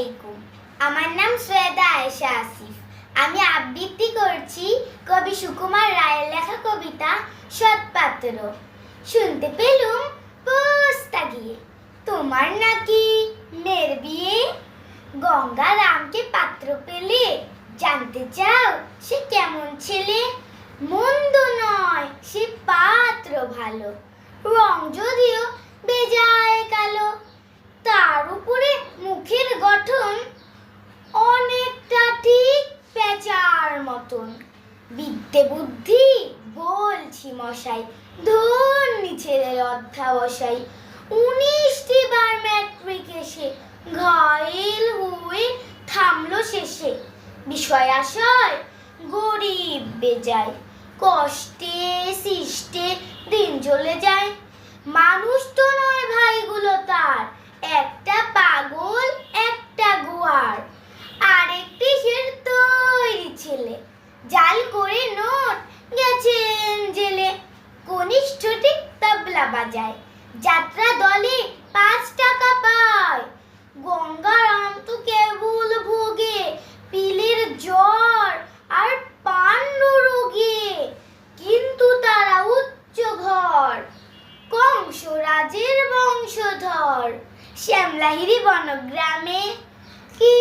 আলাইকুম। আমার নাম সৈয়দা আয়েশা আসিফ। আমি আবৃত্তি করছি কবি সুকুমার রায়ের লেখা কবিতা সৎপাত্র। শুনতে পেলুম পোস্তা গিয়ে, তোমার নাকি মেয়ের বিয়ে। গঙ্গা রামকে পাত্র পেলে, জানতে চাও সে কেমন ছেলে। মন্দ নয় সে পাত্র ভালো, রং যদিও বেজায় কালো। তার উপরে মুখের গঠন অনেকটা ঠিক পেঁচার মতন। বিদ্যে বুদ্ধি বলছি মশাই, ধন্যি ছেলের অধ্যাবসায়। 19টি বার ম্যাট্রিক এসে ঘায়েল হয়ে থামলো শেষে। বিষয় আশয় গরিব বেজায়, কষ্টে সৃষ্টে দিন চলে যায়। মানুষ তো নয় ভাইগুলো তার, একটা পাগল একটা গোয়ার। আরেকটি সের তৈরি ছেলে, জাল করে নোট গেছেন জেলে। কনিষ্ঠটি তবলা বাজায়, যাত্রা দলে 5 টাকা পায়। গঙ্গারাম তো কেবল ভোগে পিলের জ্বর আর পান্ডু রোগে, কিন্তু তারা উচ্চ ঘর, কংসরাজের বংশধর। শ্যামলাহিরি বনগ্রামে কি